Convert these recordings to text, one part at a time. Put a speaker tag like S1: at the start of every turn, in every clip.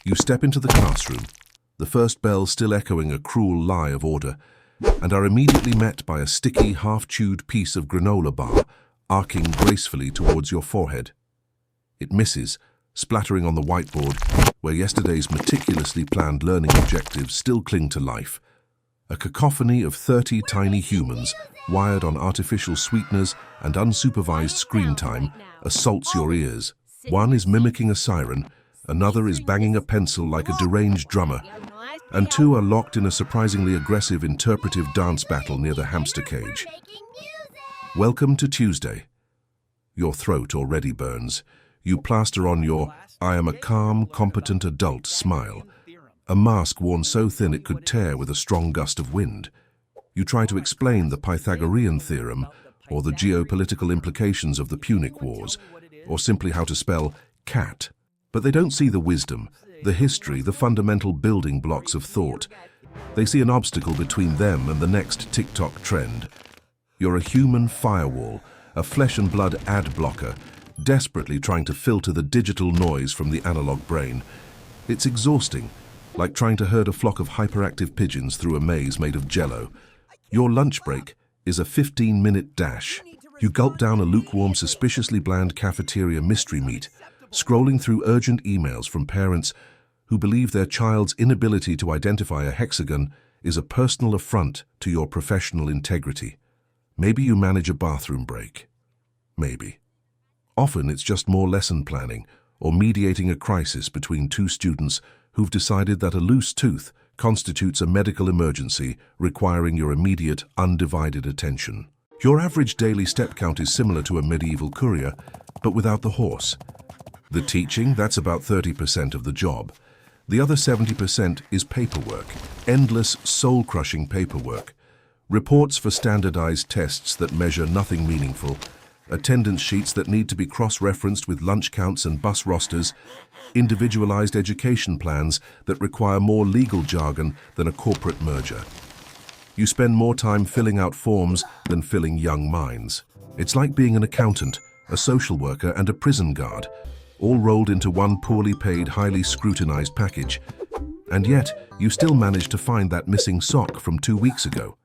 S1: You step into the classroom, the first bell still echoing a cruel lie of order, and are immediately met by a sticky, half-chewed piece of granola bar arcing gracefully towards your forehead. It misses, splattering on the whiteboard where yesterday's meticulously planned learning objectives still cling to life. A cacophony of 30 tiny humans wired on artificial sweeteners and unsupervised screen time assaults your ears. One is mimicking a siren, another is banging a pencil like a deranged drummer, and two are locked in a surprisingly aggressive interpretive dance battle near the hamster cage. Welcome to Tuesday. Your throat already burns. You plaster on your "I am a calm, competent adult" smile, a mask worn so thin it could tear with a strong gust of wind. You try to explain the Pythagorean theorem or the geopolitical implications of the Punic Wars, or simply how to spell cat. But they don't see the wisdom, the history, the fundamental building blocks of thought. They see an obstacle between them and the next TikTok trend. You're a human firewall, a flesh and blood ad blocker, desperately trying to filter the digital noise from the analog brain. It's exhausting, like trying to herd a flock of hyperactive pigeons through a maze made of jello. Your lunch break is a 15-minute dash. You gulp down a lukewarm, suspiciously bland cafeteria mystery meat, scrolling through urgent emails from parents who believe their child's inability to identify a hexagon is a personal affront to your professional integrity. Maybe you manage a bathroom break. Maybe. Often it's just more lesson planning or mediating a crisis between two students who've decided that a loose tooth constitutes a medical emergency requiring your immediate, undivided attention. Your average daily step count is similar to a medieval courier, but without the horse. The teaching, that's about 30% of the job. The other 70% is paperwork, endless, soul-crushing paperwork. Reports for standardized tests that measure nothing meaningful, attendance sheets that need to be cross-referenced with lunch counts and bus rosters, individualized education plans that require more legal jargon than a corporate merger. You spend more time filling out forms than filling young minds. It's like being an accountant, a social worker, and a prison guard, all rolled into one poorly paid, highly scrutinized package. And yet, you still manage to find that missing sock from 2 weeks ago.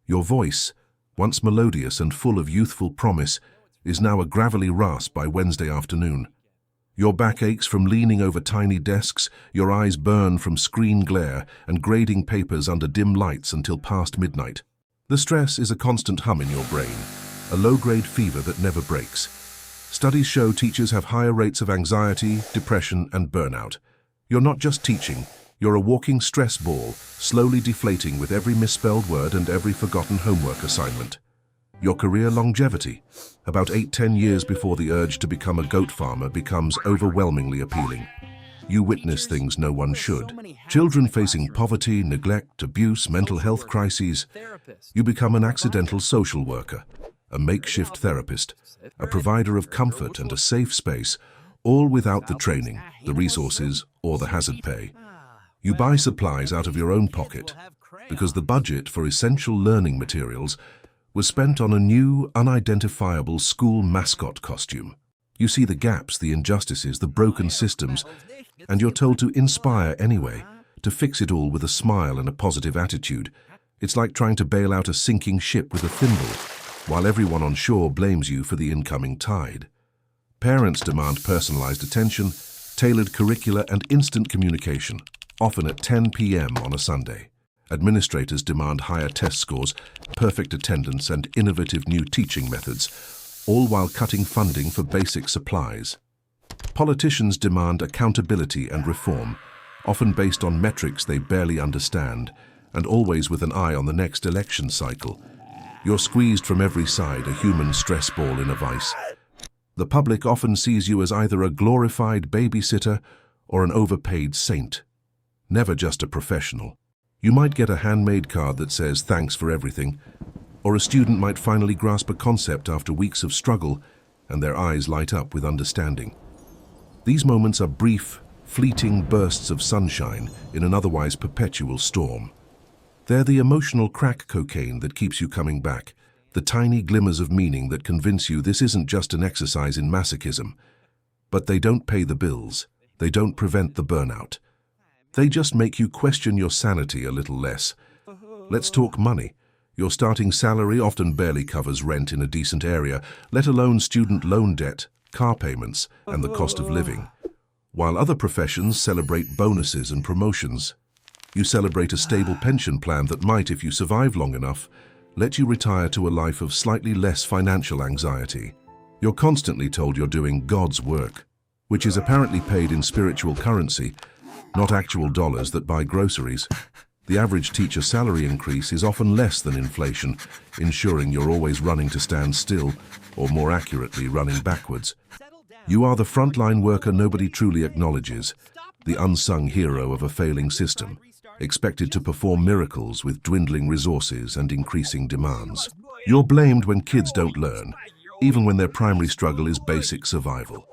S1: Your voice, once melodious and full of youthful promise, is now a gravelly rasp by Wednesday afternoon. Your back aches from leaning over tiny desks, your eyes burn from screen glare and grading papers under dim lights until past midnight. The stress is a constant hum in your brain, a low-grade fever that never breaks. Studies show teachers have higher rates of anxiety, depression, and burnout. You're not just teaching, you're a walking stress ball, slowly deflating with every misspelled word and every forgotten homework assignment. Your career longevity, about 8–10 years before the urge to become a goat farmer becomes overwhelmingly appealing. You witness things no one should. Children facing poverty, neglect, abuse, mental health crises. You become an accidental social worker, a makeshift therapist, a provider of comfort and a safe space, all without the training, the resources, or the hazard pay. You buy supplies out of your own pocket because the budget for essential learning materials was spent on a new, unidentifiable school mascot costume. You see the gaps, the injustices, the broken systems, and you're told to inspire anyway, to fix it all with a smile and a positive attitude. It's like trying to bail out a sinking ship with a thimble, while everyone on shore blames you for the incoming tide. Parents demand personalized attention, tailored curricula, and instant communication, often at 10 p.m. on a Sunday. Administrators demand higher test scores, perfect attendance, and innovative new teaching methods, all while cutting funding for basic supplies. Politicians demand accountability and reform, often based on metrics they barely understand, and always with an eye on the next election cycle. You're squeezed from every side, a human stress ball in a vice. The public often sees you as either a glorified babysitter or an overpaid saint, never just a professional. You might get a handmade card that says "thanks for everything," or a student might finally grasp a concept after weeks of struggle and their eyes light up with understanding. These moments are brief, fleeting bursts of sunshine in an otherwise perpetual storm. They're the emotional crack cocaine that keeps you coming back, the tiny glimmers of meaning that convince you this isn't just an exercise in masochism. But they don't pay the bills. They don't prevent the burnout. They just make you question your sanity a little less. Let's talk money. Your starting salary often barely covers rent in a decent area, let alone student loan debt, car payments, and the cost of living. While other professions celebrate bonuses and promotions, you celebrate a stable pension plan that might, if you survive long enough, let you retire to a life of slightly less financial anxiety. You're constantly told you're doing God's work, which is apparently paid in spiritual currency, not actual dollars that buy groceries. The average teacher salary increase is often less than inflation, ensuring you're always running to stand still, or more accurately, running backwards. You are the frontline worker nobody truly acknowledges, the unsung hero of a failing system, expected to perform miracles with dwindling resources and increasing demands. You're blamed when kids don't learn, even when their primary struggle is basic survival.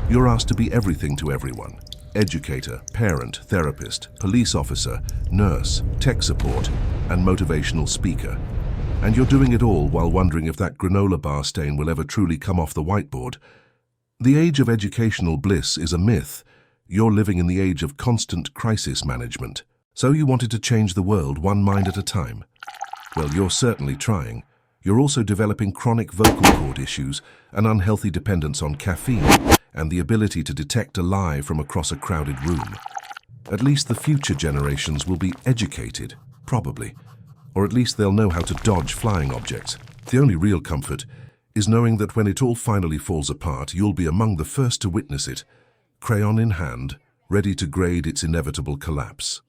S1: You're asked to be everything to everyone: educator, parent, therapist, police officer, nurse, tech support, and motivational speaker. And you're doing it all while wondering if that granola bar stain will ever truly come off the whiteboard. The age of educational bliss is a myth. You're living in the age of constant crisis management. So you wanted to change the world one mind at a time? Well, you're certainly trying. You're also developing chronic vocal cord issues, an unhealthy dependence on caffeine, and the ability to detect a lie from across a crowded room. At least the future generations will be educated, probably. Or at least they'll know how to dodge flying objects. The only real comfort is knowing that when it all finally falls apart, you'll be among the first to witness it, crayon in hand, ready to grade its inevitable collapse.